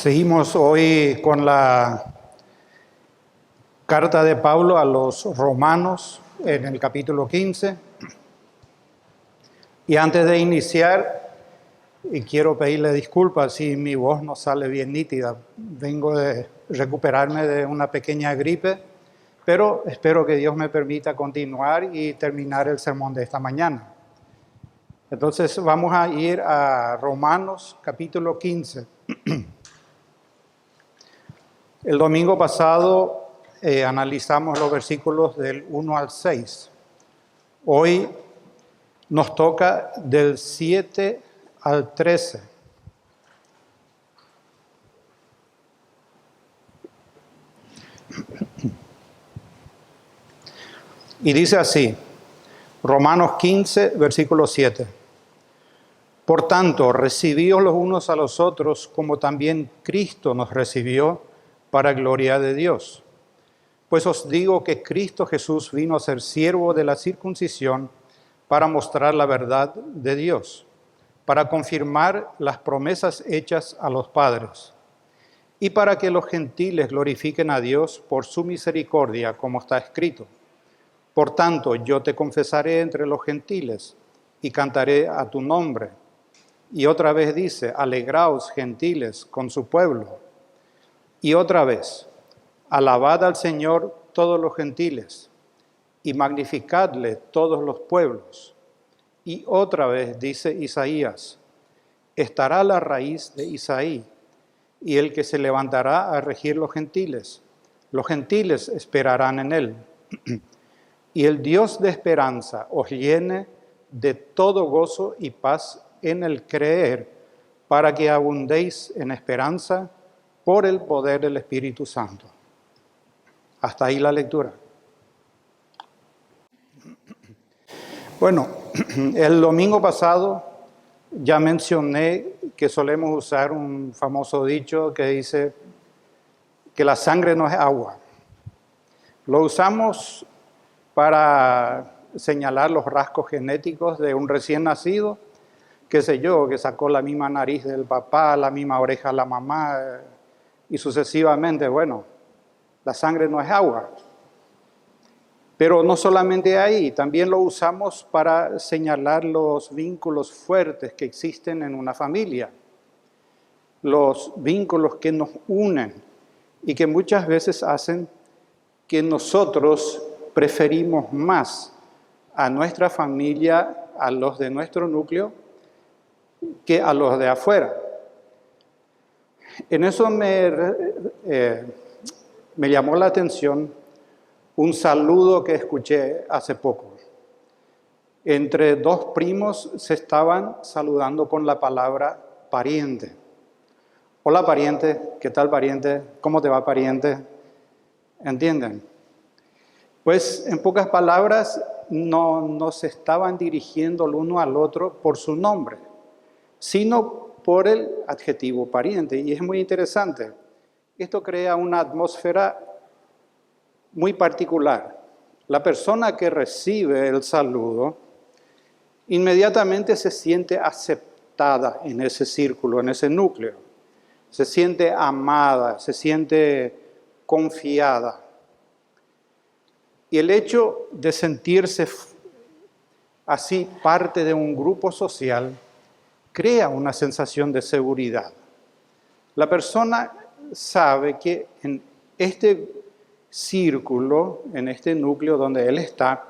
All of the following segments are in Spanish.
Seguimos hoy con la carta de Pablo a los romanos en el capítulo 15. Y antes de iniciar, quiero pedirle disculpas si mi voz no sale bien nítida. Vengo de recuperarme de una pequeña gripe, pero espero que Dios me permita continuar y terminar el sermón de esta mañana. Entonces vamos a ir a Romanos capítulo 15. El domingo pasado analizamos los versículos del 1 al 6. Hoy nos toca del 7 al 13. Y dice así, Romanos 15, versículo 7. Por tanto, recibíos los unos a los otros como también Cristo nos recibió para gloria de Dios. Pues os digo que Cristo Jesús vino a ser siervo de la circuncisión para mostrar la verdad de Dios, para confirmar las promesas hechas a los padres, y para que los gentiles glorifiquen a Dios por su misericordia, como está escrito. Por tanto, yo te confesaré entre los gentiles y cantaré a tu nombre. Y otra vez dice, alegraos gentiles con su pueblo. Y otra vez, alabad al Señor todos los gentiles y magnificadle todos los pueblos. Y otra vez dice Isaías, estará la raíz de Isaí y el que se levantará a regir los gentiles esperarán en él. Y el Dios de esperanza os llene de todo gozo y paz en el creer, para que abundéis en esperanza por el poder del Espíritu Santo. Hasta ahí la lectura. Bueno, el domingo pasado ya mencioné que solemos usar un famoso dicho que dice que la sangre no es agua. Lo usamos para señalar los rasgos genéticos de un recién nacido, qué sé yo, que sacó la misma nariz del papá, la misma oreja de la mamá, y sucesivamente. Bueno, la sangre no es agua. Pero no solamente ahí, también lo usamos para señalar los vínculos fuertes que existen en una familia, los vínculos que nos unen y que muchas veces hacen que nosotros preferimos más a nuestra familia, a los de nuestro núcleo, que a los de afuera. En eso me llamó la atención un saludo que escuché hace poco. Entre dos primos se estaban saludando con la palabra pariente. Hola pariente, ¿qué tal pariente? ¿Cómo te va pariente? ¿Entienden? Pues en pocas palabras no se estaban dirigiendo el uno al otro por su nombre, sino por el adjetivo pariente. Y es muy interesante. Esto crea una atmósfera muy particular. La persona que recibe el saludo inmediatamente se siente aceptada en ese círculo, en ese núcleo. Se siente amada, se siente confiada. Y el hecho de sentirse así parte de un grupo social crea una sensación de seguridad. La persona sabe que en este círculo, en este núcleo donde él está,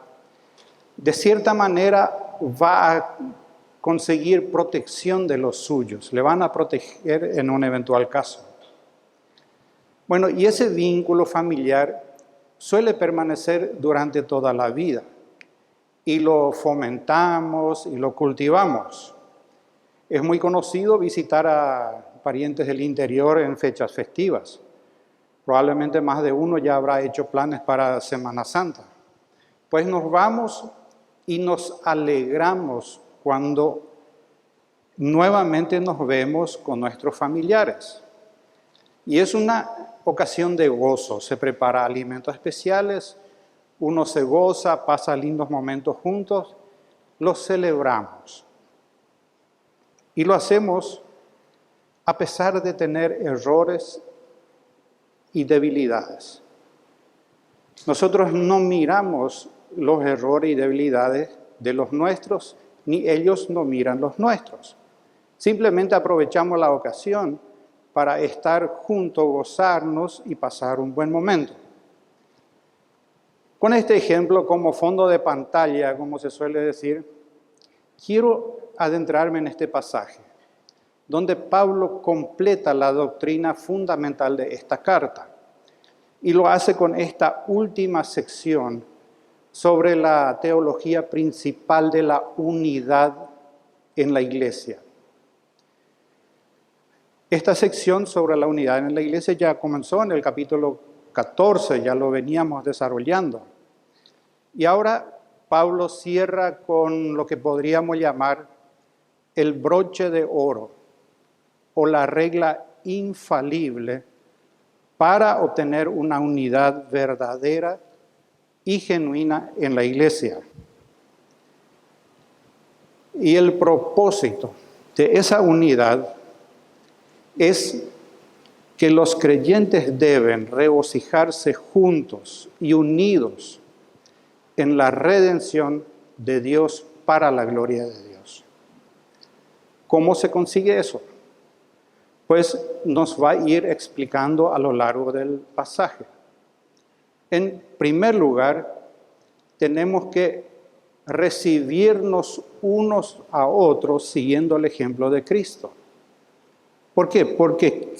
de cierta manera va a conseguir protección de los suyos, le van a proteger en un eventual caso. Bueno, y ese vínculo familiar suele permanecer durante toda la vida y lo fomentamos y lo cultivamos. Es muy conocido visitar a parientes del interior en fechas festivas. Probablemente más de uno ya habrá hecho planes para Semana Santa. Pues nos vamos y nos alegramos cuando nuevamente nos vemos con nuestros familiares. Y es una ocasión de gozo. Se prepara alimentos especiales, uno se goza, pasa lindos momentos juntos, los celebramos. Y lo hacemos a pesar de tener errores y debilidades. Nosotros no miramos los errores y debilidades de los nuestros, ni ellos no miran los nuestros. Simplemente aprovechamos la ocasión para estar juntos, gozarnos y pasar un buen momento. Con este ejemplo como fondo de pantalla, como se suele decir, quiero adentrarme en este pasaje, donde Pablo completa la doctrina fundamental de esta carta, y lo hace con esta última sección sobre la teología principal de la unidad en la iglesia. Esta sección sobre la unidad en la iglesia ya comenzó en el capítulo 14, ya lo veníamos desarrollando. Y ahora Pablo cierra con lo que podríamos llamar el broche de oro o la regla infalible para obtener una unidad verdadera y genuina en la iglesia. Y el propósito de esa unidad es que los creyentes deben regocijarse juntos y unidos en la redención de Dios para la gloria de Dios. ¿Cómo se consigue eso? Pues nos va a ir explicando a lo largo del pasaje. En primer lugar, tenemos que recibirnos unos a otros siguiendo el ejemplo de Cristo. ¿Por qué? Porque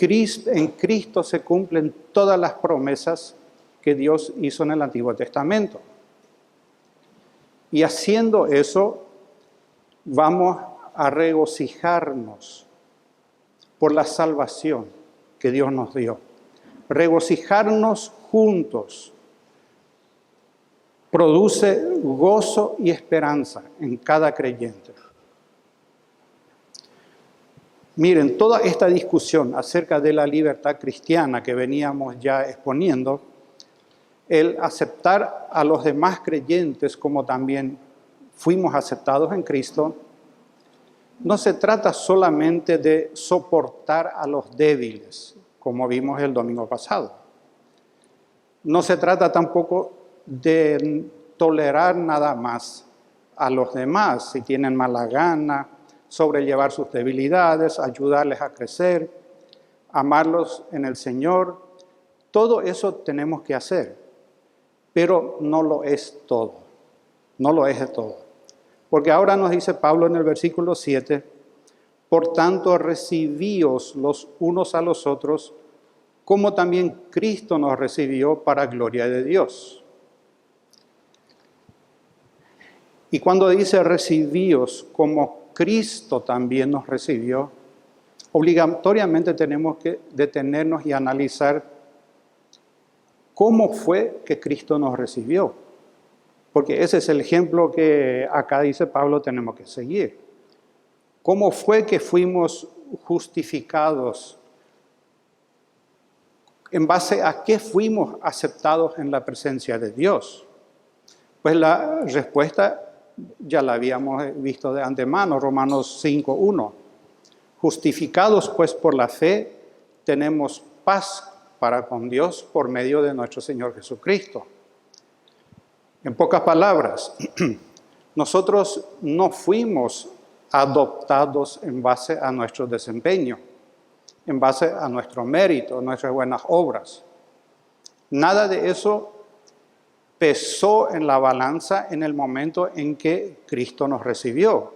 en Cristo se cumplen todas las promesas que Dios hizo en el Antiguo Testamento. Y haciendo eso, vamos a regocijarnos por la salvación que Dios nos dio. Regocijarnos juntos produce gozo y esperanza en cada creyente. Miren, toda esta discusión acerca de la libertad cristiana que veníamos ya exponiendo, el aceptar a los demás creyentes como también fuimos aceptados en Cristo, no se trata solamente de soportar a los débiles, como vimos el domingo pasado. No se trata tampoco de tolerar nada más a los demás si tienen mala gana, sobrellevar sus debilidades, ayudarles a crecer, amarlos en el Señor. Todo eso tenemos que hacer, pero no lo es todo. No lo es de todo. Porque ahora nos dice Pablo en el versículo 7, por tanto recibíos los unos a los otros, como también Cristo nos recibió para gloria de Dios. Y cuando dice recibíos como Cristo también nos recibió, obligatoriamente tenemos que detenernos y analizar cómo fue que Cristo nos recibió. Porque ese es el ejemplo que acá dice Pablo tenemos que seguir. ¿Cómo fue que fuimos justificados? ¿En base a qué fuimos aceptados en la presencia de Dios? Pues la respuesta ya la habíamos visto de antemano, Romanos 5:1. Justificados pues por la fe, tenemos paz para con Dios por medio de nuestro Señor Jesucristo. En pocas palabras, nosotros no fuimos adoptados en base a nuestro desempeño, en base a nuestro mérito, nuestras buenas obras. Nada de eso pesó en la balanza en el momento en que Cristo nos recibió,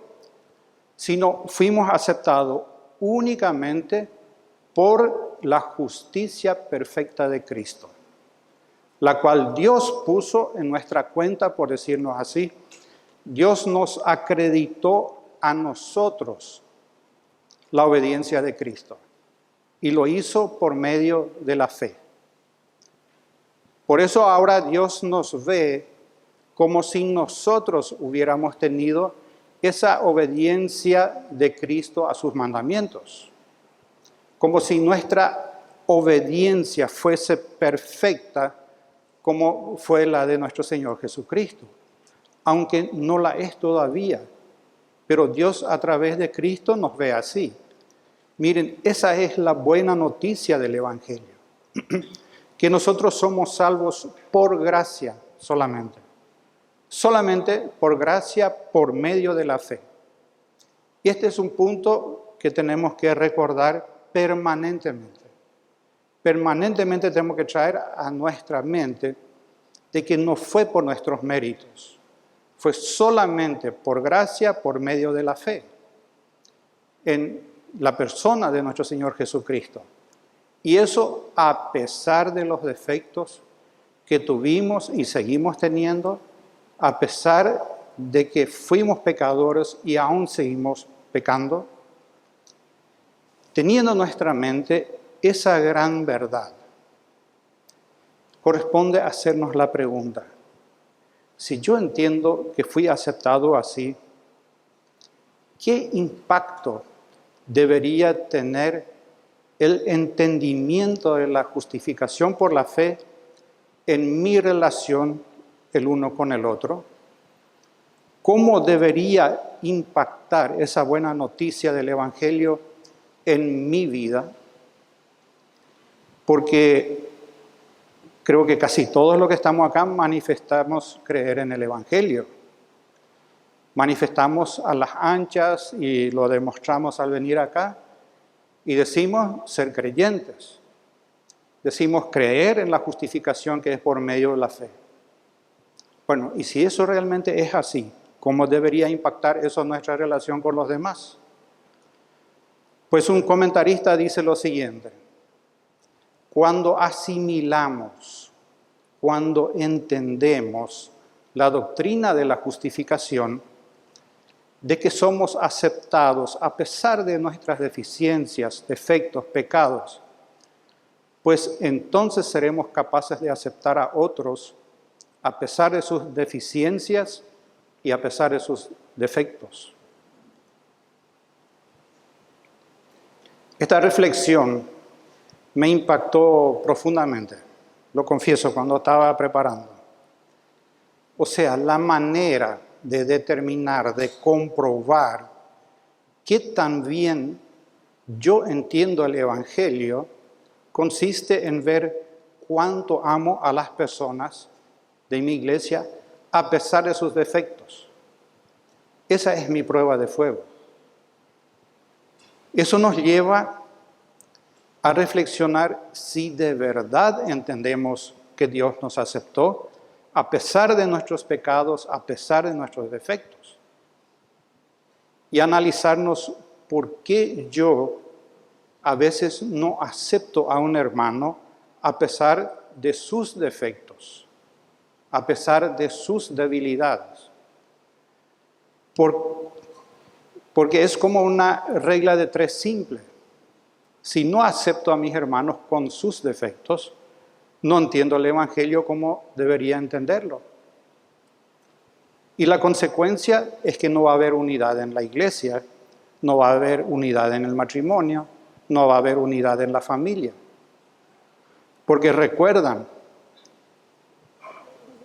sino fuimos aceptados únicamente por la justicia perfecta de Cristo, la cual Dios puso en nuestra cuenta, por decirnos así. Dios nos acreditó a nosotros la obediencia de Cristo y lo hizo por medio de la fe. Por eso ahora Dios nos ve como si nosotros hubiéramos tenido esa obediencia de Cristo a sus mandamientos. Como si nuestra obediencia fuese perfecta como fue la de nuestro Señor Jesucristo. Aunque no la es todavía, pero Dios a través de Cristo nos ve así. Miren, esa es la buena noticia del Evangelio, que nosotros somos salvos por gracia solamente. Solamente por gracia, por medio de la fe. Y este es un punto que tenemos que recordar permanentemente. Permanentemente tenemos que traer a nuestra mente de que no fue por nuestros méritos, fue solamente por gracia, por medio de la fe, en la persona de nuestro Señor Jesucristo. Y eso a pesar de los defectos que tuvimos y seguimos teniendo, a pesar de que fuimos pecadores y aún seguimos pecando, teniendo en nuestra mente esa gran verdad, corresponde hacernos la pregunta: si yo entiendo que fui aceptado así, ¿qué impacto debería tener el entendimiento de la justificación por la fe en mi relación el uno con el otro? ¿Cómo debería impactar esa buena noticia del Evangelio en mi vida? Porque creo que casi todos los que estamos acá manifestamos creer en el Evangelio. Manifestamos a las anchas y lo demostramos al venir acá y decimos ser creyentes. Decimos creer en la justificación que es por medio de la fe. Bueno, y si eso realmente es así, ¿cómo debería impactar eso en nuestra relación con los demás? Pues un comentarista dice lo siguiente: cuando asimilamos, cuando entendemos la doctrina de la justificación, de que somos aceptados a pesar de nuestras deficiencias, defectos, pecados, pues entonces seremos capaces de aceptar a otros a pesar de sus deficiencias y a pesar de sus defectos. Esta reflexión me impactó profundamente, lo confieso, cuando estaba preparando. O sea, la manera de determinar, de comprobar qué tan bien yo entiendo el Evangelio, consiste en ver cuánto amo a las personas de mi iglesia a pesar de sus defectos. Esa es mi prueba de fuego. Eso nos lleva a reflexionar si de verdad entendemos que Dios nos aceptó a pesar de nuestros pecados, a pesar de nuestros defectos. Y analizarnos por qué yo a veces no acepto a un hermano a pesar de sus defectos, a pesar de sus debilidades. Porque es como una regla de tres simple. Si no acepto a mis hermanos con sus defectos, no entiendo el Evangelio como debería entenderlo. Y la consecuencia es que no va a haber unidad en la iglesia, no va a haber unidad en el matrimonio, no va a haber unidad en la familia. Porque recuerdan,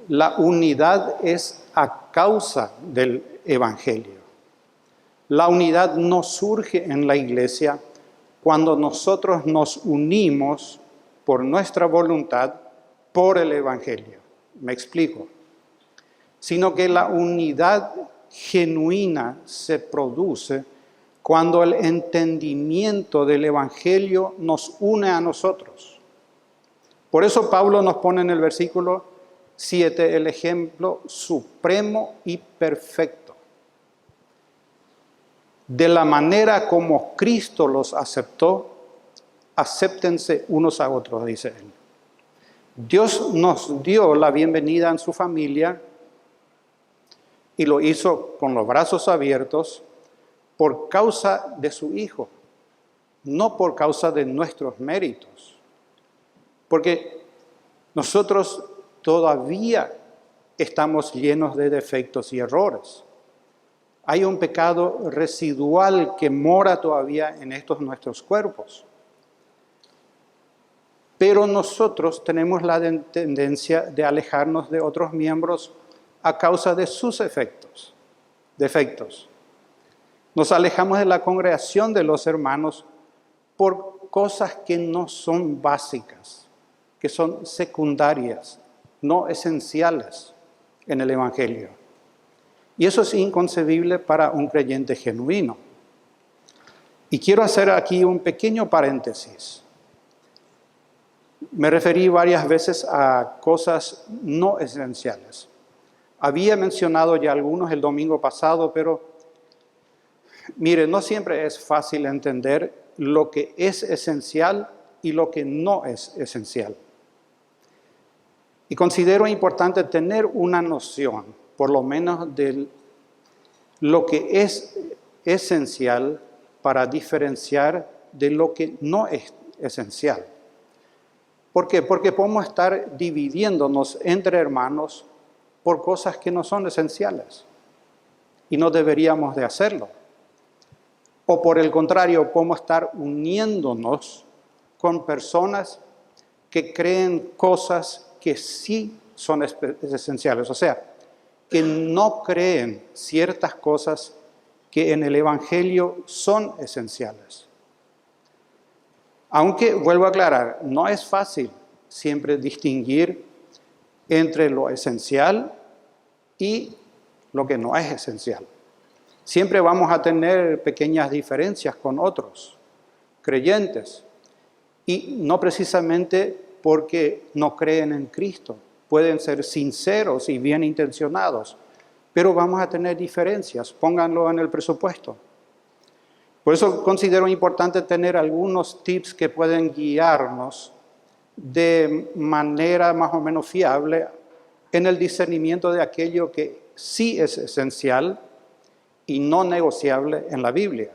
la unidad es a causa del Evangelio. La unidad no surge en la iglesia cuando nosotros nos unimos por nuestra voluntad por el Evangelio. Me explico. Sino que la unidad genuina se produce cuando el entendimiento del Evangelio nos une a nosotros. Por eso Pablo nos pone en el versículo 7 el ejemplo supremo y perfecto. De la manera como Cristo los aceptó, acéptense unos a otros, dice él. Dios nos dio la bienvenida en su familia y lo hizo con los brazos abiertos por causa de su Hijo, no por causa de nuestros méritos. Porque nosotros todavía estamos llenos de defectos y errores. Hay un pecado residual que mora todavía en estos nuestros cuerpos. Pero nosotros tenemos la tendencia de alejarnos de otros miembros a causa de sus defectos. Nos alejamos de la congregación de los hermanos por cosas que no son básicas, que son secundarias, no esenciales en el Evangelio. Y eso es inconcebible para un creyente genuino. Y quiero hacer aquí un pequeño paréntesis. Me referí varias veces a cosas no esenciales. Había mencionado ya algunos el domingo pasado, pero mire, no siempre es fácil entender lo que es esencial y lo que no es esencial. Y considero importante tener una noción, por lo menos, de lo que es esencial para diferenciar de lo que no es esencial. ¿Por qué? Porque podemos estar dividiéndonos entre hermanos por cosas que no son esenciales y no deberíamos de hacerlo. O por el contrario, podemos estar uniéndonos con personas que creen cosas que sí son esenciales, o sea, que no creen ciertas cosas que en el Evangelio son esenciales. Aunque, vuelvo a aclarar, no es fácil siempre distinguir entre lo esencial y lo que no es esencial. Siempre vamos a tener pequeñas diferencias con otros creyentes, y no precisamente porque no creen en Cristo. Pueden ser sinceros y bien intencionados, pero vamos a tener diferencias, pónganlo en el presupuesto. Por eso considero importante tener algunos tips que pueden guiarnos de manera más o menos fiable en el discernimiento de aquello que sí es esencial y no negociable en la Biblia,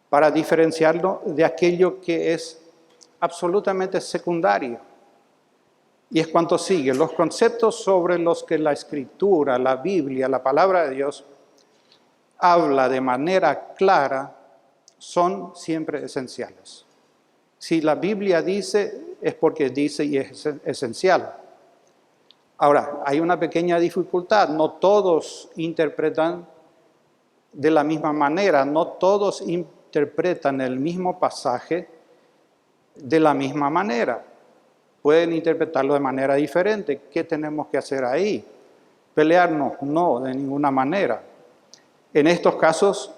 para diferenciarlo de aquello que es absolutamente secundario. Y es cuanto sigue: los conceptos sobre los que la Escritura, la Biblia, la Palabra de Dios habla de manera clara son siempre esenciales. Si la Biblia dice, es porque dice y es esencial. Ahora, hay una pequeña dificultad: no todos interpretan de la misma manera, no todos interpretan el mismo pasaje de la misma manera. Pueden interpretarlo de manera diferente. ¿Qué tenemos que hacer ahí? ¿Pelearnos? No, de ninguna manera. En estos casos,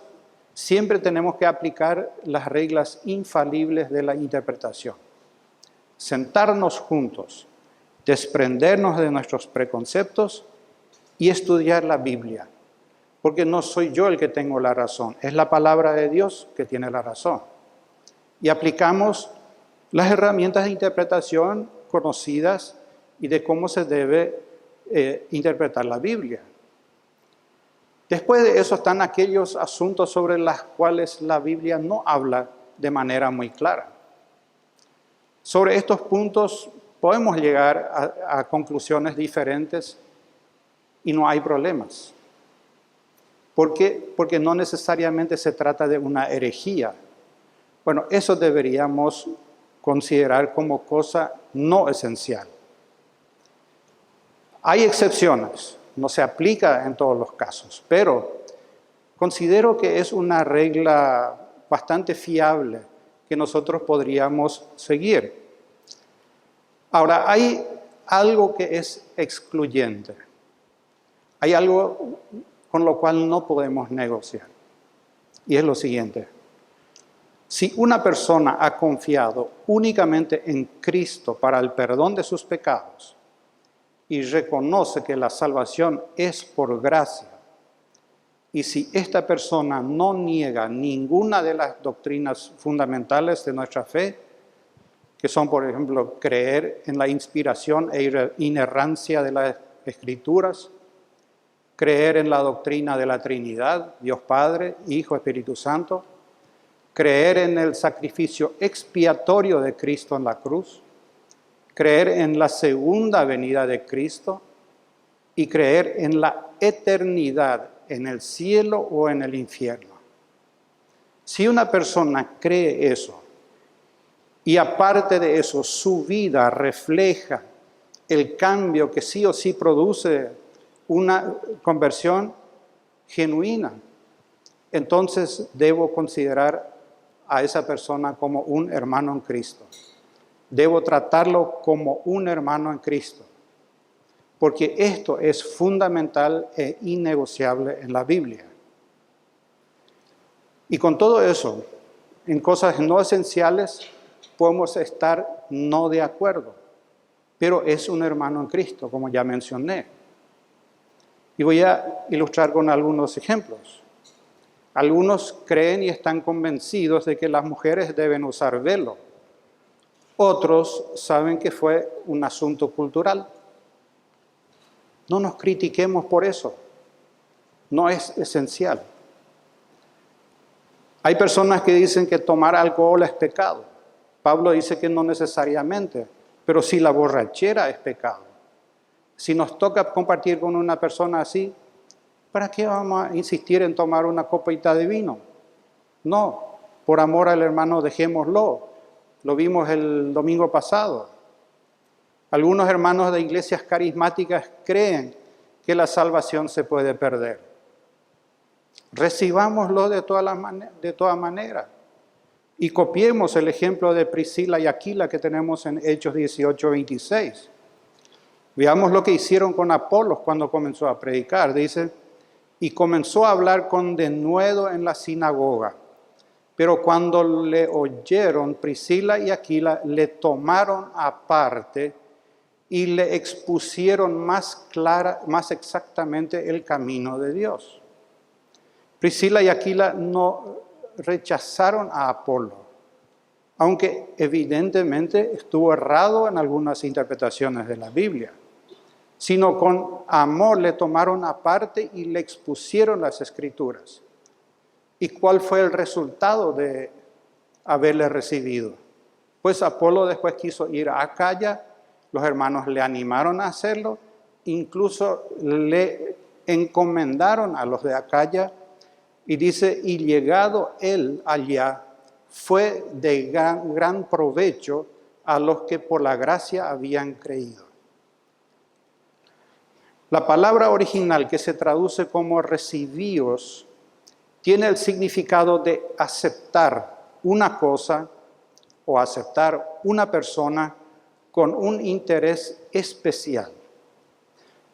siempre tenemos que aplicar las reglas infalibles de la interpretación. Sentarnos juntos, desprendernos de nuestros preconceptos y estudiar la Biblia. Porque no soy yo el que tengo la razón, es la palabra de Dios que tiene la razón. Y aplicamos las herramientas de interpretación conocidas y de cómo se debe interpretar la Biblia. Después de eso están aquellos asuntos sobre los cuales la Biblia no habla de manera muy clara. Sobre estos puntos podemos llegar a conclusiones diferentes y no hay problemas. ¿Por qué? Porque no necesariamente se trata de una herejía. Bueno, eso deberíamos considerar como cosa no esencial. Hay excepciones, no se aplica en todos los casos, pero considero que es una regla bastante fiable que nosotros podríamos seguir. Ahora, hay algo que es excluyente. Hay algo con lo cual no podemos negociar. Y es lo siguiente: si una persona ha confiado únicamente en Cristo para el perdón de sus pecados y reconoce que la salvación es por gracia, y si esta persona no niega ninguna de las doctrinas fundamentales de nuestra fe, que son, por ejemplo, creer en la inspiración e inerrancia de las Escrituras, creer en la doctrina de la Trinidad, Dios Padre, Hijo, Espíritu Santo, creer en el sacrificio expiatorio de Cristo en la cruz, creer en la segunda venida de Cristo y creer en la eternidad en el cielo o en el infierno. Si una persona cree eso y aparte de eso su vida refleja el cambio que sí o sí produce una conversión genuina, entonces debo considerar a esa persona como un hermano en Cristo. Debo tratarlo como un hermano en Cristo, porque esto es fundamental e innegociable en la Biblia. Y con todo eso, en cosas no esenciales, podemos estar no de acuerdo, pero es un hermano en Cristo, como ya mencioné. Y voy a ilustrar con algunos ejemplos. Algunos creen y están convencidos de que las mujeres deben usar velo. Otros saben que fue un asunto cultural. No nos critiquemos por eso. No es esencial. Hay personas que dicen que tomar alcohol es pecado. Pablo dice que no necesariamente, pero si la borrachera es pecado. Si nos toca compartir con una persona así, ¿para qué vamos a insistir en tomar una copita de vino? No, por amor al hermano dejémoslo. Lo vimos el domingo pasado. Algunos hermanos de iglesias carismáticas creen que la salvación se puede perder. Recibámoslo de todas maneras. Y copiemos el ejemplo de Priscila y Aquila que tenemos en Hechos 18:26. Veamos lo que hicieron con Apolos cuando comenzó a predicar. Dice, y comenzó a hablar con denuedo en la sinagoga. Pero cuando le oyeron, Priscila y Aquila le tomaron aparte y le expusieron más exactamente el camino de Dios. Priscila y Aquila no rechazaron a Apolo, aunque evidentemente estuvo errado en algunas interpretaciones de la Biblia, sino con amor le tomaron aparte y le expusieron las Escrituras. ¿Y cuál fue el resultado de haberle recibido? Pues Apolo después quiso ir a Acaya, los hermanos le animaron a hacerlo, incluso le encomendaron a los de Acaya, y dice, y llegado él allá, fue de gran provecho a los que por la gracia habían creído. La palabra original que se traduce como recibíos tiene el significado de aceptar una cosa o aceptar una persona con un interés especial.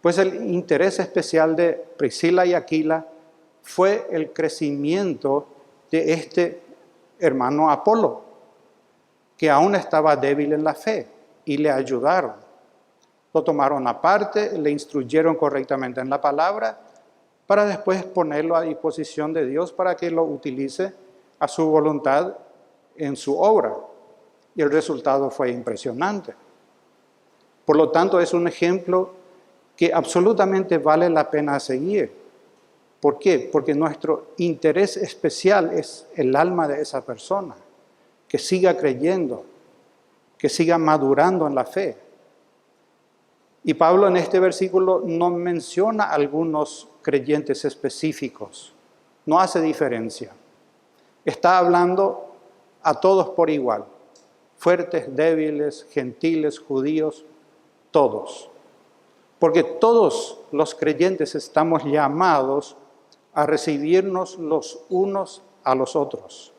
Pues el interés especial de Priscila y Aquila fue el crecimiento de este hermano Apolo, que aún estaba débil en la fe, y le ayudaron. Lo tomaron aparte, le instruyeron correctamente en la palabra, para después ponerlo a disposición de Dios para que lo utilice a su voluntad en su obra. Y el resultado fue impresionante. Por lo tanto, es un ejemplo que absolutamente vale la pena seguir. ¿Por qué? Porque nuestro interés especial es el alma de esa persona, que siga creyendo, que siga madurando en la fe. Y Pablo en este versículo no menciona algunos creyentes específicos, no hace diferencia. Está hablando a todos por igual, fuertes, débiles, gentiles, judíos, todos. Porque todos los creyentes estamos llamados a recibirnos los unos a los otros.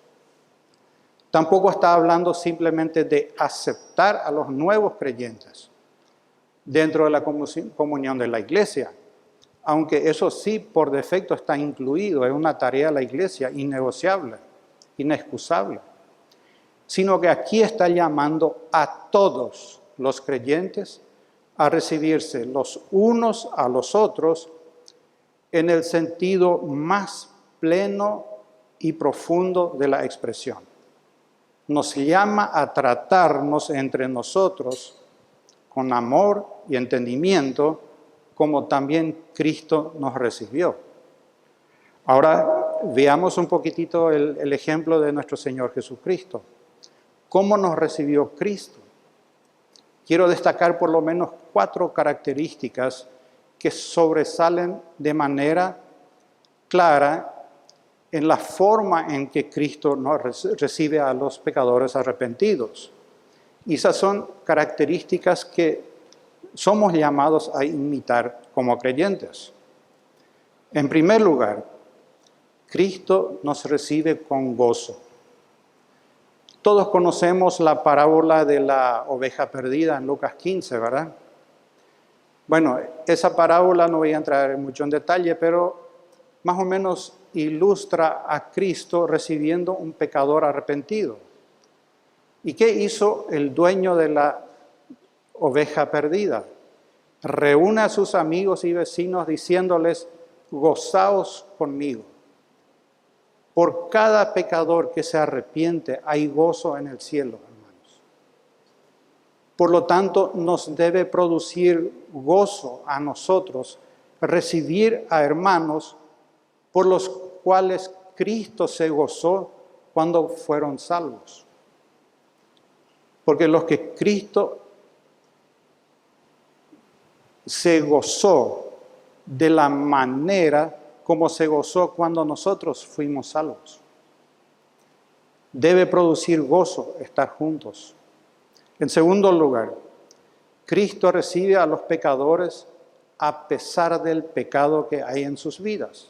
Tampoco está hablando simplemente de aceptar a los nuevos creyentes dentro de la comunión de la iglesia, aunque eso sí por defecto está incluido, es una tarea de la iglesia innegociable, inexcusable, sino que aquí está llamando a todos los creyentes a recibirse los unos a los otros en el sentido más pleno y profundo de la expresión. Nos llama a tratarnos entre nosotros con amor y entendimiento, como también Cristo nos recibió. Ahora veamos un poquitito el ejemplo de nuestro Señor Jesucristo. ¿Cómo nos recibió Cristo? Quiero destacar por lo menos 4 características que sobresalen de manera clara en la forma en que Cristo nos recibe a los pecadores arrepentidos. Y esas son características que somos llamados a imitar como creyentes. En primer lugar, Cristo nos recibe con gozo. Todos conocemos la parábola de la oveja perdida en Lucas 15, ¿verdad? Bueno, esa parábola no voy a entrar mucho en detalle, pero más o menos ilustra a Cristo recibiendo un pecador arrepentido. ¿Y qué hizo el dueño de la oveja perdida? Reúne a sus amigos y vecinos diciéndoles: gozaos conmigo. Por cada pecador que se arrepiente hay gozo en el cielo, hermanos. Por lo tanto, nos debe producir gozo a nosotros recibir a hermanos por los cuales Cristo se gozó cuando fueron salvos. Porque los que Cristo se gozó de la manera como se gozó cuando nosotros fuimos salvos. Debe producir gozo estar juntos. En segundo lugar, Cristo recibe a los pecadores a pesar del pecado que hay en sus vidas.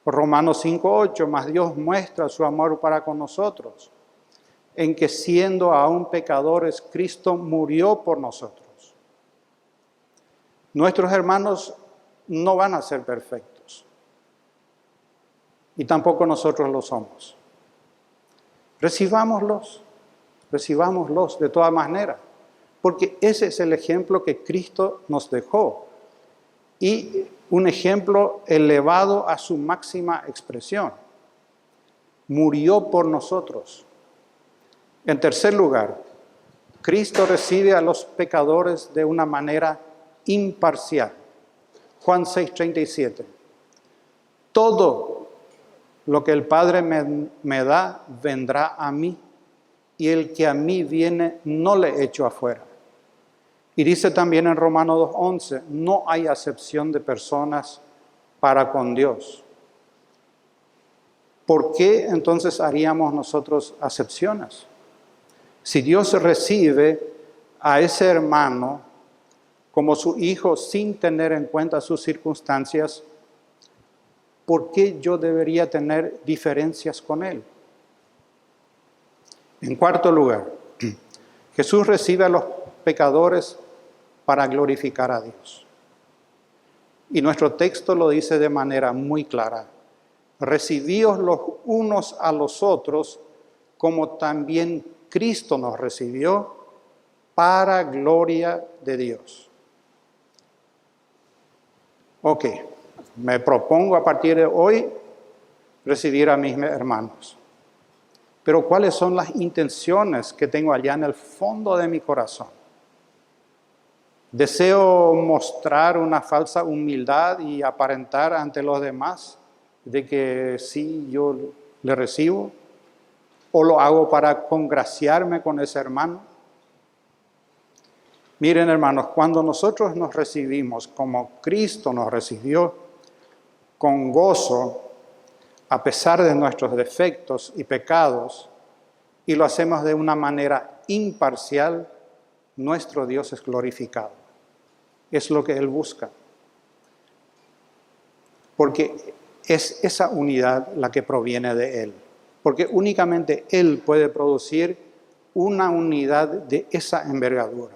Romanos 5:8, mas Dios muestra su amor para con nosotros, en que siendo aún pecadores, Cristo murió por nosotros. Nuestros hermanos no van a ser perfectos. Y tampoco nosotros lo somos. Recibámoslos de todas maneras, porque ese es el ejemplo que Cristo nos dejó, y un ejemplo elevado a su máxima expresión. Murió por nosotros. En tercer lugar, Cristo recibe a los pecadores de una manera imparcial. Juan 6:37. Todo lo que el Padre me da, vendrá a mí, y el que a mí viene, no le echo afuera. Y dice también en Romanos 2:11, no hay acepción de personas para con Dios. ¿Por qué entonces haríamos nosotros acepciones? Si Dios recibe a ese hermano como su hijo sin tener en cuenta sus circunstancias, ¿por qué yo debería tener diferencias con él? En cuarto lugar, Jesús recibe a los pecadores para glorificar a Dios. Y nuestro texto lo dice de manera muy clara. Recibíos los unos a los otros, como también Cristo nos recibió, para gloria de Dios. Ok. Me propongo a partir de hoy recibir a mis hermanos. Pero ¿cuáles son las intenciones que tengo allá en el fondo de mi corazón? ¿Deseo mostrar una falsa humildad y aparentar ante los demás de que sí, yo le recibo? ¿O lo hago para congraciarme con ese hermano? Miren, hermanos, cuando nosotros nos recibimos como Cristo nos recibió, con gozo, a pesar de nuestros defectos y pecados, y lo hacemos de una manera imparcial, nuestro Dios es glorificado. Es lo que Él busca. Porque es esa unidad la que proviene de Él. Porque únicamente Él puede producir una unidad de esa envergadura.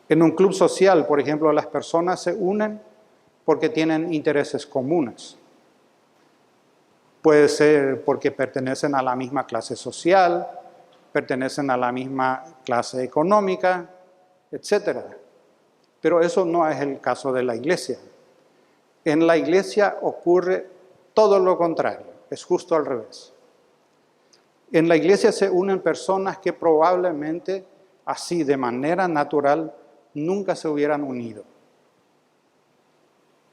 En un club social, por ejemplo, las personas se unen porque tienen intereses comunes. Puede ser porque pertenecen a la misma clase social, pertenecen a la misma clase económica, etc. Pero eso no es el caso de la iglesia. En la iglesia ocurre todo lo contrario, es justo al revés. En la iglesia se unen personas que probablemente, así de manera natural, nunca se hubieran unido.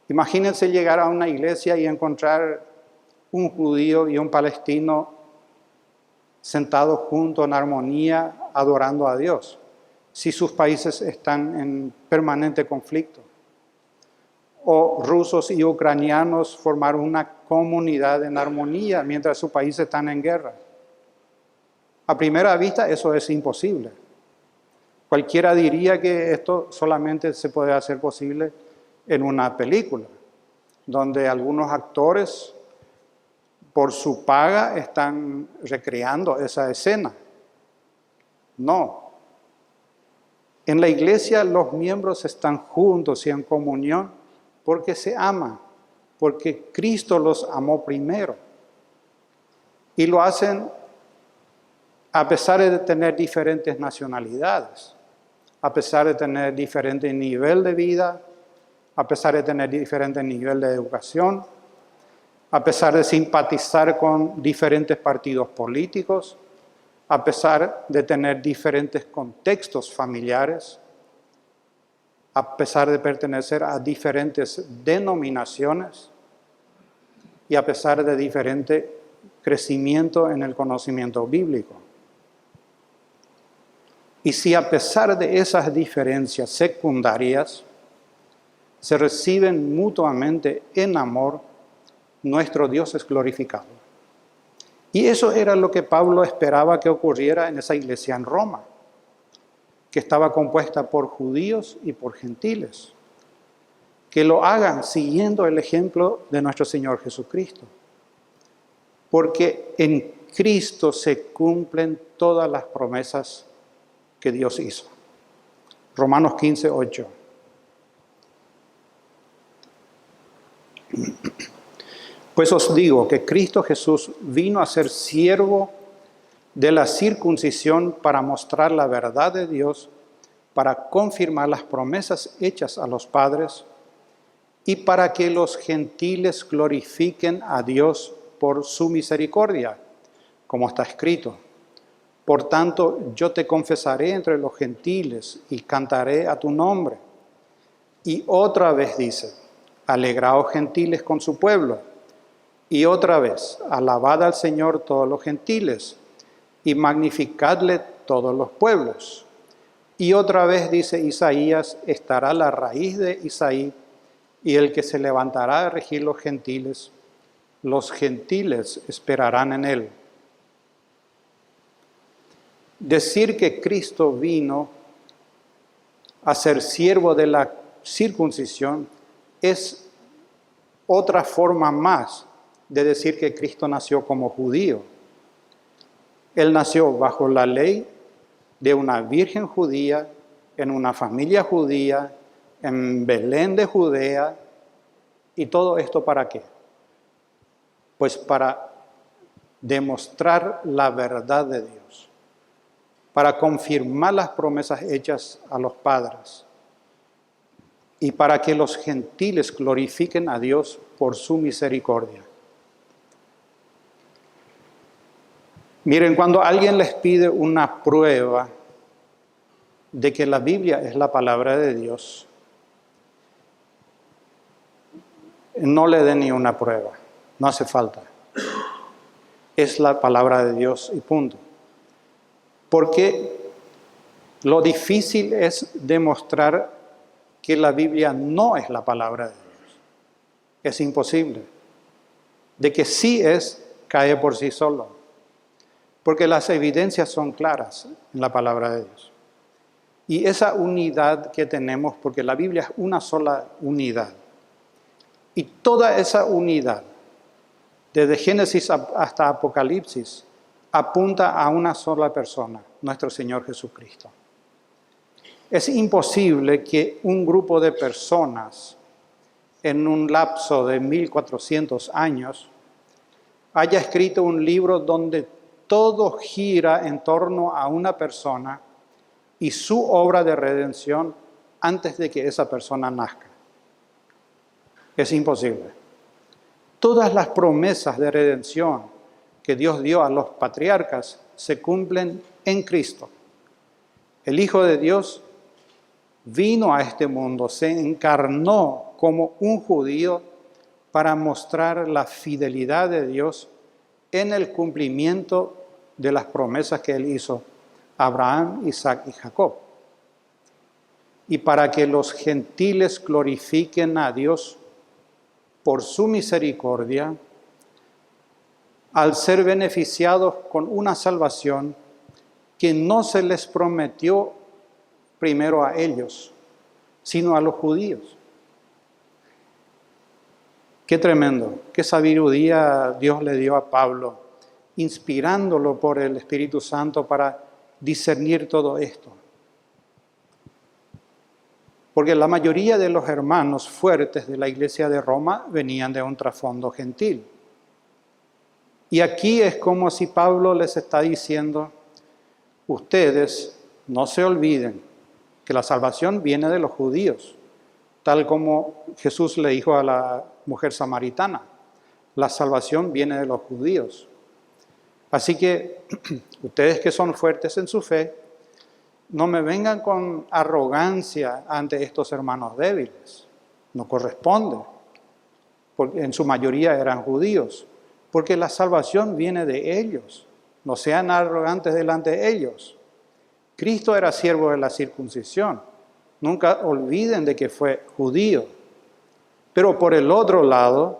Imagínense llegar a una iglesia y encontrar un judío y un palestino sentados juntos en armonía, adorando a Dios, si sus países están en permanente conflicto. O rusos y ucranianos formar una comunidad en armonía mientras sus países están en guerra. A primera vista eso es imposible. Cualquiera diría que esto solamente se puede hacer posible en una película, donde algunos actores por su paga están recreando esa escena. No. En la iglesia los miembros están juntos y en comunión porque se aman, porque Cristo los amó primero. Y lo hacen a pesar de tener diferentes nacionalidades, a pesar de tener diferente nivel de vida, a pesar de tener diferente nivel de educación, a pesar de simpatizar con diferentes partidos políticos, a pesar de tener diferentes contextos familiares, a pesar de pertenecer a diferentes denominaciones y a pesar de diferente crecimiento en el conocimiento bíblico. Y si a pesar de esas diferencias secundarias se reciben mutuamente en amor, nuestro Dios es glorificado. Y eso era lo que Pablo esperaba que ocurriera en esa iglesia en Roma, que estaba compuesta por judíos y por gentiles, que lo hagan siguiendo el ejemplo de nuestro Señor Jesucristo. Porque en Cristo se cumplen todas las promesas que Dios hizo. Romanos 15, 8. Pues os digo que Cristo Jesús vino a ser siervo de la circuncisión para mostrar la verdad de Dios, para confirmar las promesas hechas a los padres y para que los gentiles glorifiquen a Dios por su misericordia, como está escrito. Por tanto, yo te confesaré entre los gentiles y cantaré a tu nombre. Y otra vez dice, alegraos gentiles con su pueblo. Y otra vez, alabad al Señor todos los gentiles y magnificadle todos los pueblos. Y otra vez dice Isaías, estará la raíz de Isaí y el que se levantará a regir los gentiles esperarán en él. Decir que Cristo vino a ser siervo de la circuncisión es otra forma más de decir que Cristo nació como judío. Él nació bajo la ley de una virgen judía, en una familia judía, en Belén de Judea. ¿Y todo esto para qué? Pues para demostrar la verdad de Dios, para confirmar las promesas hechas a los padres y para que los gentiles glorifiquen a Dios por su misericordia. Miren, cuando alguien les pide una prueba de que la Biblia es la palabra de Dios, no le den ni una prueba, no hace falta. Es la palabra de Dios y punto. Porque lo difícil es demostrar que la Biblia no es la palabra de Dios. Es imposible. De que sí es, cae por sí solo. Porque las evidencias son claras en la palabra de Dios. Y esa unidad que tenemos, porque la Biblia es una sola unidad. Y toda esa unidad, desde Génesis hasta Apocalipsis, apunta a una sola persona, nuestro Señor Jesucristo. Es imposible que un grupo de personas en un lapso de 1400 años haya escrito un libro donde todo gira en torno a una persona y su obra de redención antes de que esa persona nazca. Es imposible. Todas las promesas de redención que Dios dio a los patriarcas se cumplen en Cristo. El Hijo de Dios vino a este mundo, se encarnó como un judío para mostrar la fidelidad de Dios en el cumplimiento de las promesas que Él hizo a Abraham, Isaac y Jacob. Y para que los gentiles glorifiquen a Dios por su misericordia, al ser beneficiados con una salvación que no se les prometió primero a ellos, sino a los judíos. Qué tremendo, qué sabiduría Dios le dio a Pablo, inspirándolo por el Espíritu Santo para discernir todo esto. Porque la mayoría de los hermanos fuertes de la iglesia de Roma venían de un trasfondo gentil. Y aquí es como si Pablo les está diciendo, ustedes no se olviden que la salvación viene de los judíos, tal como Jesús le dijo a la mujer samaritana, la salvación viene de los judíos. Así que ustedes que son fuertes en su fe, no me vengan con arrogancia ante estos hermanos débiles. No corresponde, porque en su mayoría eran judíos, porque la salvación viene de ellos. No sean arrogantes delante de ellos. Cristo era siervo de la circuncisión. Nunca olviden de que fue judío. Pero por el otro lado,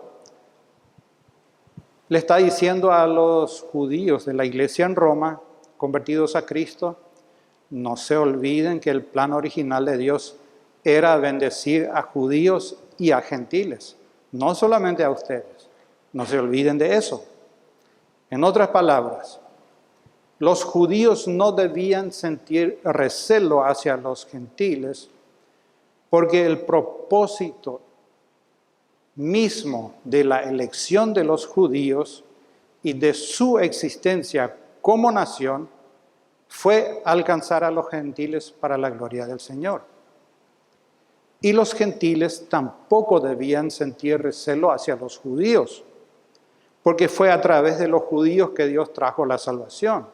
le está diciendo a los judíos de la iglesia en Roma, convertidos a Cristo, no se olviden que el plan original de Dios era bendecir a judíos y a gentiles, no solamente a ustedes. No se olviden de eso. En otras palabras, los judíos no debían sentir recelo hacia los gentiles, porque el propósito mismo de la elección de los judíos y de su existencia como nación fue alcanzar a los gentiles para la gloria del Señor. Y los gentiles tampoco debían sentir recelo hacia los judíos, porque fue a través de los judíos que Dios trajo la salvación.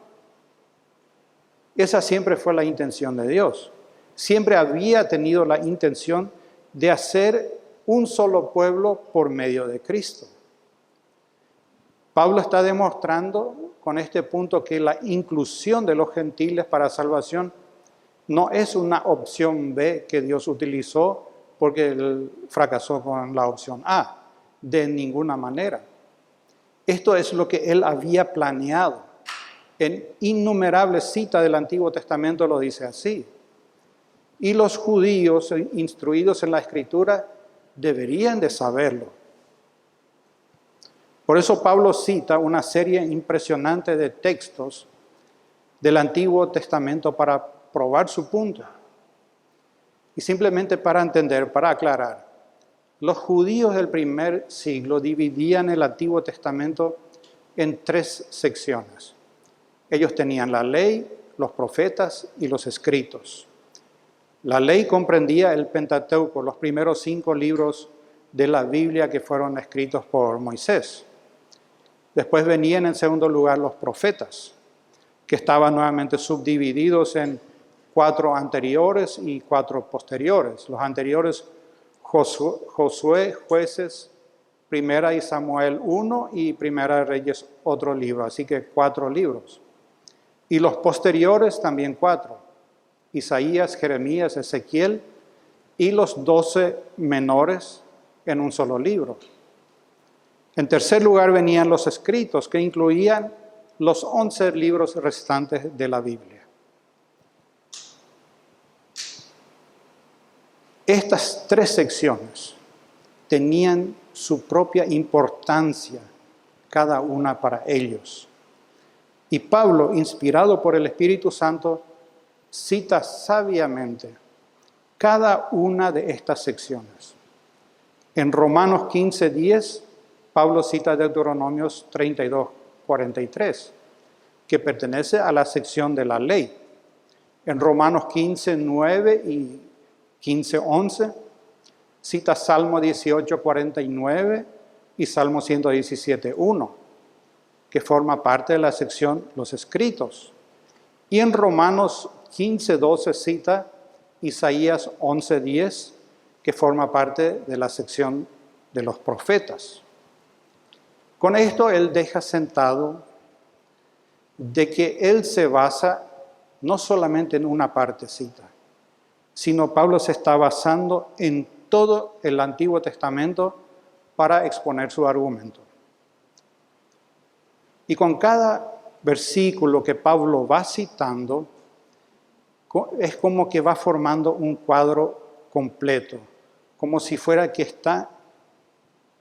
Esa siempre fue la intención de Dios. Siempre había tenido la intención de hacer un solo pueblo por medio de Cristo. Pablo está demostrando con este punto que la inclusión de los gentiles para salvación no es una opción B que Dios utilizó porque él fracasó con la opción A, de ninguna manera. Esto es lo que él había planeado. En innumerables citas del Antiguo Testamento lo dice así. Y los judíos instruidos en la Escritura deberían de saberlo. Por eso Pablo cita una serie impresionante de textos del Antiguo Testamento para probar su punto. Y simplemente para entender, para aclarar, los judíos del primer siglo dividían el Antiguo Testamento en 3 secciones. Ellos tenían la ley, los profetas y los escritos. La ley comprendía el Pentateuco, los primeros 5 libros de la Biblia que fueron escritos por Moisés. Después venían en segundo lugar los profetas, que estaban nuevamente subdivididos en 4 anteriores y 4 posteriores. Los anteriores, Josué, Jueces, Primera y Samuel 1 y Primera de Reyes otro libro, así que 4 libros. Y los posteriores también 4, Isaías, Jeremías, Ezequiel y los 12 menores en un solo libro. En tercer lugar venían los escritos, que incluían los 11 libros restantes de la Biblia. Estas 3 secciones tenían su propia importancia, cada una para ellos. Y Pablo, inspirado por el Espíritu Santo, cita sabiamente cada una de estas secciones. En Romanos 15:10, Pablo cita Deuteronomios 32:43, que pertenece a la sección de la ley. En Romanos 15:9 y 15:11, cita Salmo 18:49 y Salmo 117:1, que forma parte de la sección Los Escritos. Y en Romanos 15:12 cita Isaías 11:10, que forma parte de la sección de los profetas. Con esto él deja sentado de que él se basa no solamente en una partecita, sino Pablo se está basando en todo el Antiguo Testamento para exponer su argumento. Y con cada versículo que Pablo va citando, es como que va formando un cuadro completo, como si fuera que está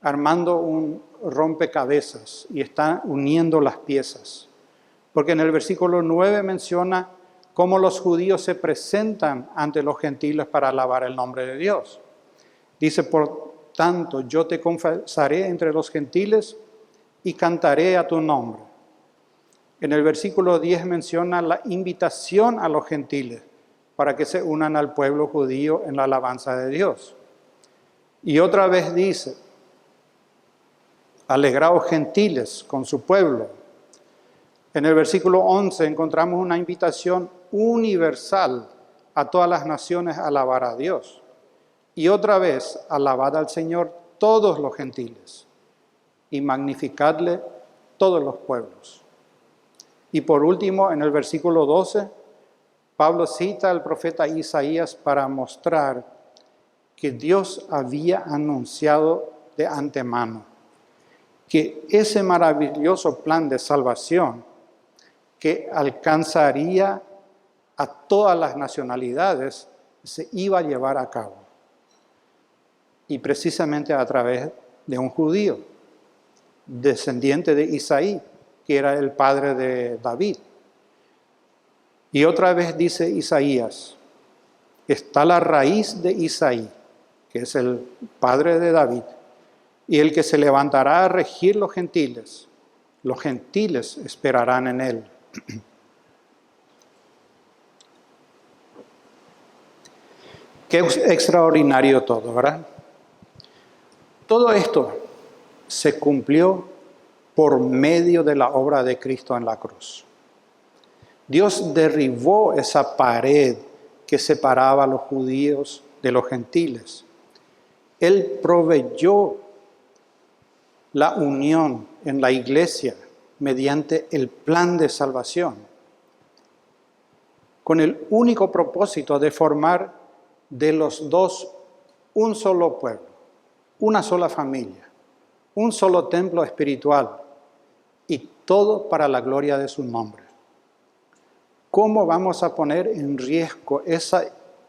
armando un rompecabezas y está uniendo las piezas. Porque en el versículo 9 menciona cómo los judíos se presentan ante los gentiles para alabar el nombre de Dios. Dice, por tanto, yo te confesaré entre los gentiles y cantaré a tu nombre. En el versículo 10 menciona la invitación a los gentiles para que se unan al pueblo judío en la alabanza de Dios. Y otra vez dice, alegraos gentiles con su pueblo. En el versículo 11 encontramos una invitación universal a todas las naciones a alabar a Dios. Y otra vez, alabad al Señor todos los gentiles y magnificadle todos los pueblos. Y por último, en el versículo 12, Pablo cita al profeta Isaías para mostrar que Dios había anunciado de antemano que ese maravilloso plan de salvación que alcanzaría a todas las nacionalidades se iba a llevar a cabo. Y precisamente a través de un judío, descendiente de Isaí, que era el padre de David. Y otra vez dice Isaías, está la raíz de Isaí, que es el padre de David, y el que se levantará a regir los gentiles esperarán en él. Qué extraordinario todo, ¿verdad? Todo esto se cumplió por medio de la obra de Cristo en la cruz. Dios derribó esa pared que separaba a los judíos de los gentiles. Él proveyó la unión en la iglesia mediante el plan de salvación, con el único propósito de formar de los dos un solo pueblo, una sola familia, un solo templo espiritual, y todo para la gloria de su nombre. ¿Cómo vamos a poner en riesgo esa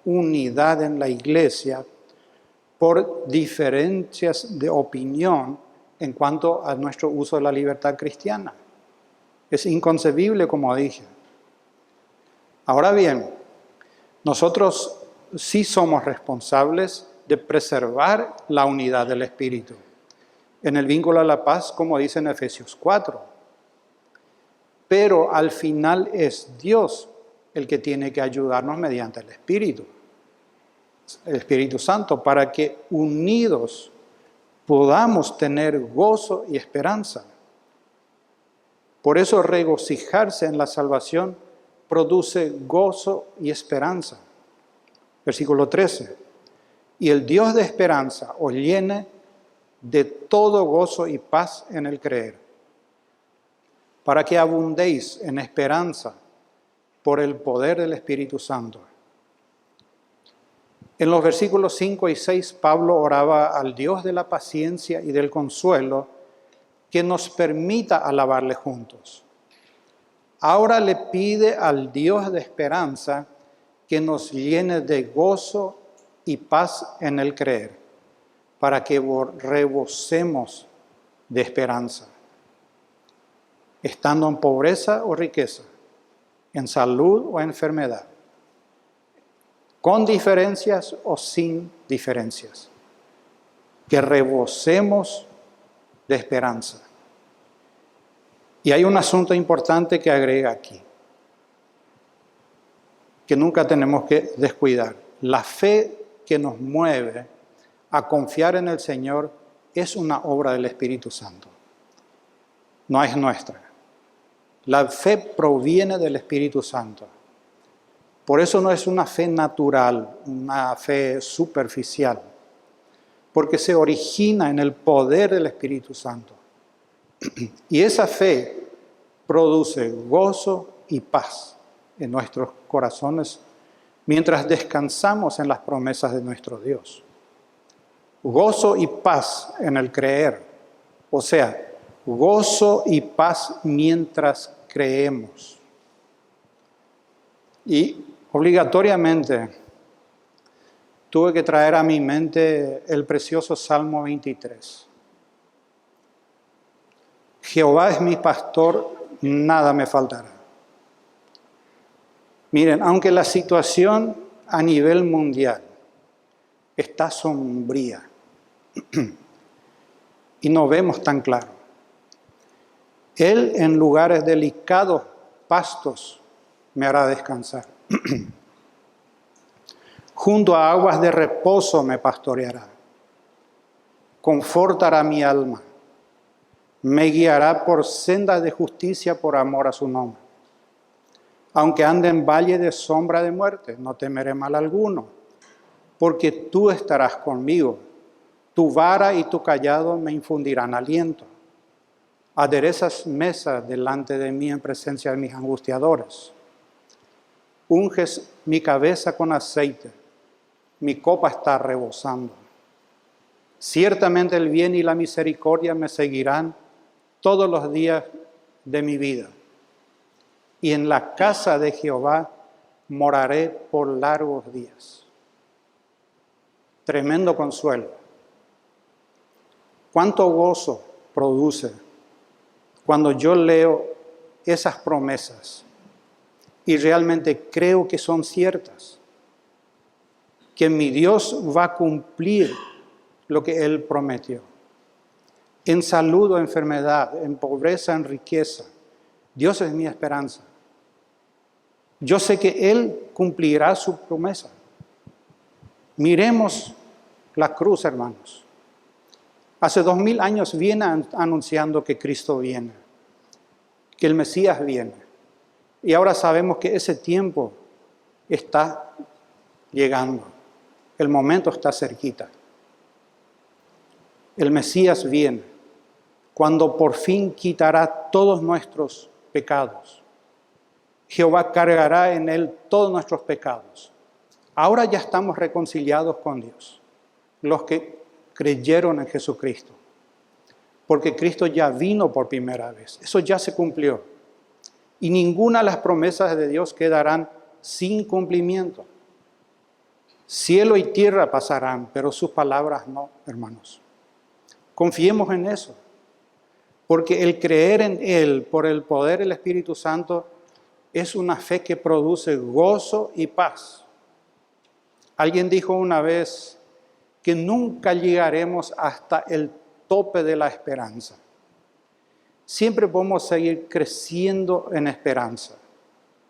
unidad en la iglesia por diferencias de opinión en cuanto a nuestro uso de la libertad cristiana? Es inconcebible, como dije. Ahora bien, nosotros sí somos responsables de preservar la unidad del Espíritu en el vínculo a la paz, como dice en Efesios 4. Pero al final es Dios el que tiene que ayudarnos mediante el Espíritu Santo, para que unidos podamos tener gozo y esperanza. Por eso regocijarse en la salvación produce gozo y esperanza. Versículo 13. Y el Dios de esperanza os llene de todo gozo y paz en el creer, para que abundéis en esperanza por el poder del Espíritu Santo. En los versículos 5 y 6, Pablo oraba al Dios de la paciencia y del consuelo que nos permita alabarle juntos. Ahora le pide al Dios de esperanza que nos llene de gozo y paz en el creer, para que rebosemos de esperanza, estando en pobreza o riqueza, en salud o enfermedad, con diferencias o sin diferencias, que rebosemos de esperanza. Y hay un asunto importante que agrega aquí, que nunca tenemos que descuidar. La fe que nos mueve a confiar en el Señor es una obra del Espíritu Santo, no es nuestra. La fe proviene del Espíritu Santo. Por eso no es una fe natural, una fe superficial, porque se origina en el poder del Espíritu Santo. Y esa fe produce gozo y paz en nuestros corazones mientras descansamos en las promesas de nuestro Dios. Gozo y paz en el creer, o sea, gozo y paz mientras creemos. Y obligatoriamente tuve que traer a mi mente el precioso Salmo 23. Jehová es mi pastor, nada me faltará. Miren, aunque la situación a nivel mundial está sombría y no vemos tan claro, Él en lugares delicados, pastos, me hará descansar. Junto a aguas de reposo me pastoreará. Confortará mi alma. Me guiará por sendas de justicia por amor a su nombre. Aunque ande en valle de sombra de muerte, no temeré mal alguno, porque tú estarás conmigo. Tu vara y tu cayado me infundirán aliento. Aderezas mesas delante de mí en presencia de mis angustiadores. Unges mi cabeza con aceite. Mi copa está rebosando. Ciertamente el bien y la misericordia me seguirán todos los días de mi vida. Y en la casa de Jehová moraré por largos días. Tremendo consuelo. Cuánto gozo produce cuando yo leo esas promesas y realmente creo que son ciertas. Que mi Dios va a cumplir lo que Él prometió. En salud o enfermedad, en pobreza, en riqueza. Dios es mi esperanza. Yo sé que Él cumplirá su promesa. Miremos la cruz, hermanos. Hace 2000 años viene anunciando que Cristo viene, que el Mesías viene. Y ahora sabemos que ese tiempo está llegando. El momento está cerquita. El Mesías viene cuando por fin quitará todos nuestros pecados. Jehová cargará en Él todos nuestros pecados. Ahora ya estamos reconciliados con Dios, los que creyeron en Jesucristo, porque Cristo ya vino por primera vez. Eso ya se cumplió. Y ninguna de las promesas de Dios quedarán sin cumplimiento. Cielo y tierra pasarán, pero sus palabras no, hermanos. Confiemos en eso, porque el creer en Él por el poder del Espíritu Santo es una fe que produce gozo y paz. Alguien dijo una vez que nunca llegaremos hasta el tope de la esperanza. Siempre podemos seguir creciendo en esperanza.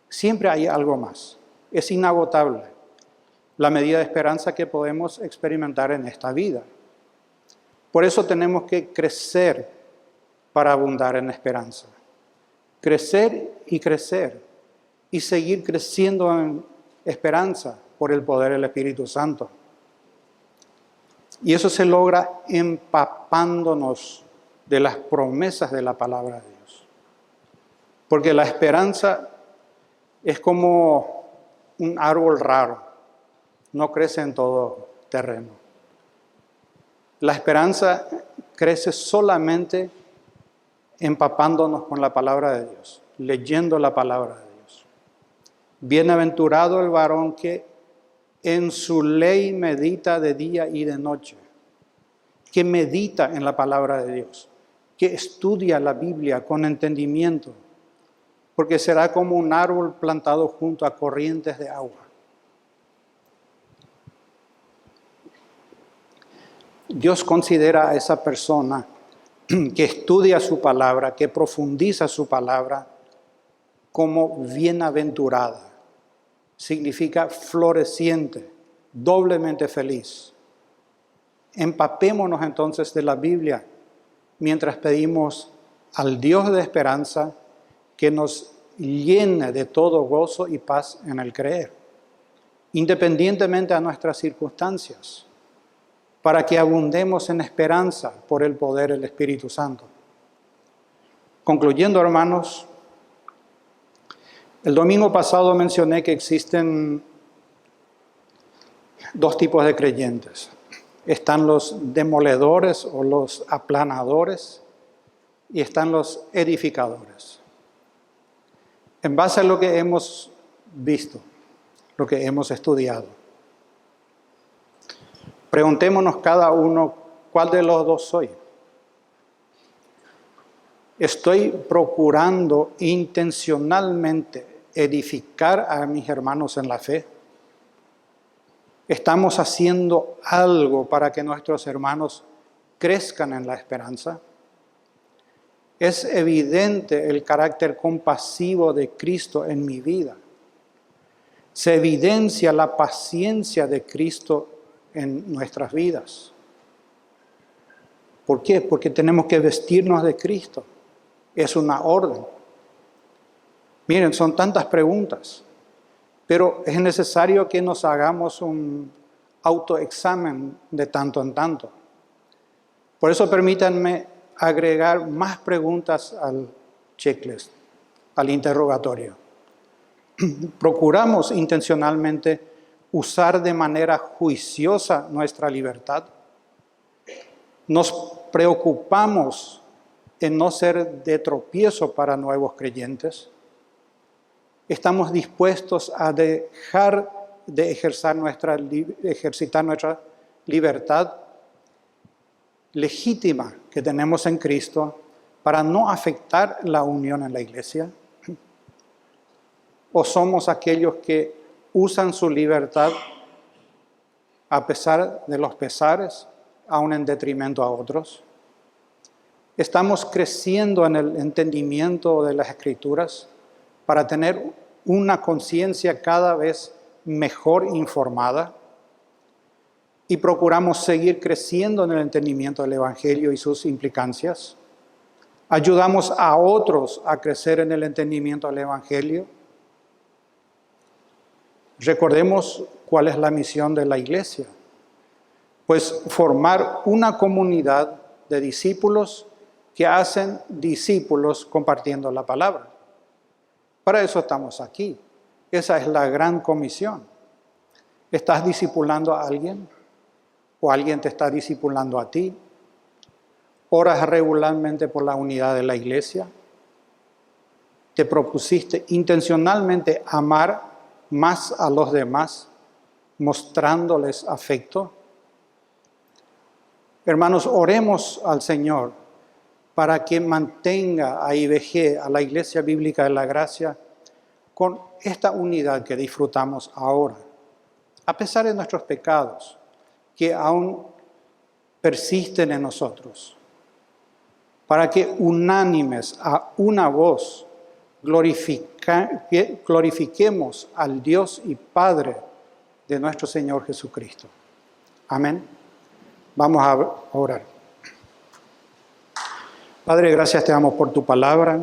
Siempre hay algo más. Es inagotable la medida de esperanza que podemos experimentar en esta vida. Por eso tenemos que crecer para abundar en esperanza. Crecer y seguir creciendo en esperanza por el poder del Espíritu Santo. Y eso se logra empapándonos de las promesas de la palabra de Dios. Porque la esperanza es como un árbol raro. No crece en todo terreno. La esperanza crece solamente empapándonos con la palabra de Dios, leyendo la palabra de Dios. Bienaventurado el varón que en su ley medita de día y de noche, que medita en la palabra de Dios, que estudia la Biblia con entendimiento, porque será como un árbol plantado junto a corrientes de agua. Dios considera a esa persona que estudia su palabra, que profundiza su palabra, como bienaventurada. Significa floreciente, doblemente feliz. Empapémonos entonces de la Biblia mientras pedimos al Dios de esperanza que nos llene de todo gozo y paz en el creer, independientemente a nuestras circunstancias, para que abundemos en esperanza por el poder del Espíritu Santo. Concluyendo, hermanos, el domingo pasado mencioné que existen dos tipos de creyentes. Están los demoledores o los aplanadores y están los edificadores. En base a lo que hemos visto, lo que hemos estudiado, preguntémonos cada uno, ¿cuál de los dos soy? Estoy procurando intencionalmente edificar a mis hermanos en la fe. Estamos haciendo algo para que nuestros hermanos crezcan en la esperanza. Es evidente el carácter compasivo de Cristo en mi vida. Se evidencia la paciencia de Cristo en nuestras vidas. ¿Por qué? Porque tenemos que vestirnos de Cristo. Es una orden. Miren, son tantas preguntas, pero es necesario que nos hagamos un autoexamen de tanto en tanto. Por eso permítanme agregar más preguntas al checklist, al interrogatorio. ¿Procuramos intencionalmente usar de manera juiciosa nuestra libertad? ¿Nos preocupamos en no ser de tropiezo para nuevos creyentes? ¿Estamos dispuestos a dejar de ejercitar nuestra libertad legítima que tenemos en Cristo para no afectar la unión en la iglesia? ¿O somos aquellos que usan su libertad a pesar de los pesares, aun en detrimento a otros? ¿Estamos creciendo en el entendimiento de las Escrituras para tener una conciencia cada vez mejor informada? ¿Y procuramos seguir creciendo en el entendimiento del Evangelio y sus implicancias? ¿Ayudamos a otros a crecer en el entendimiento del Evangelio? Recordemos cuál es la misión de la iglesia. Pues formar una comunidad de discípulos que hacen discípulos compartiendo la palabra. Para eso estamos aquí. Esa es la gran comisión. ¿Estás discipulando a alguien? ¿O alguien te está discipulando a ti? ¿Oras regularmente por la unidad de la iglesia? ¿Te propusiste intencionalmente amar más a los demás, mostrándoles afecto? Hermanos, oremos al Señor para que mantenga a IBG, a la Iglesia Bíblica de la Gracia, con esta unidad que disfrutamos ahora, a pesar de nuestros pecados, que aún persisten en nosotros, para que unánimes a una voz glorifiquemos al Dios y Padre de nuestro Señor Jesucristo. Amén. Vamos a orar. Padre, gracias te damos por tu palabra.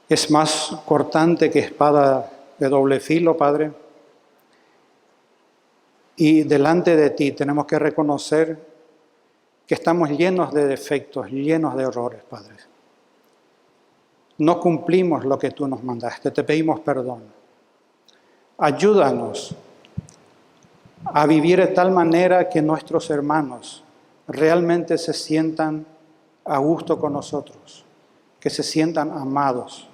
Es más cortante que espada de doble filo, Padre. Y delante de ti tenemos que reconocer que estamos llenos de defectos, llenos de errores, Padre. No cumplimos lo que tú nos mandaste, te pedimos perdón. Ayúdanos a vivir de tal manera que nuestros hermanos realmente se sientan a gusto con nosotros, que se sientan amados,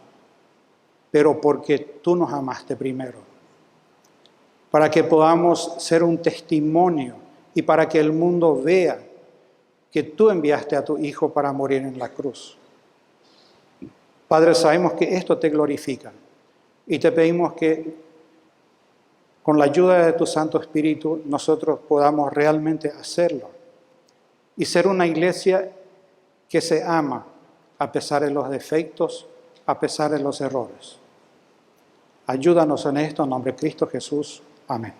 pero porque tú nos amaste primero, para que podamos ser un testimonio y para que el mundo vea que tú enviaste a tu Hijo para morir en la cruz. Padre, sabemos que esto te glorifica y te pedimos que con la ayuda de tu Santo Espíritu nosotros podamos realmente hacerlo y ser una iglesia que se ama a pesar de los defectos, a pesar de los errores. Ayúdanos en esto, en nombre de Cristo Jesús. Amén.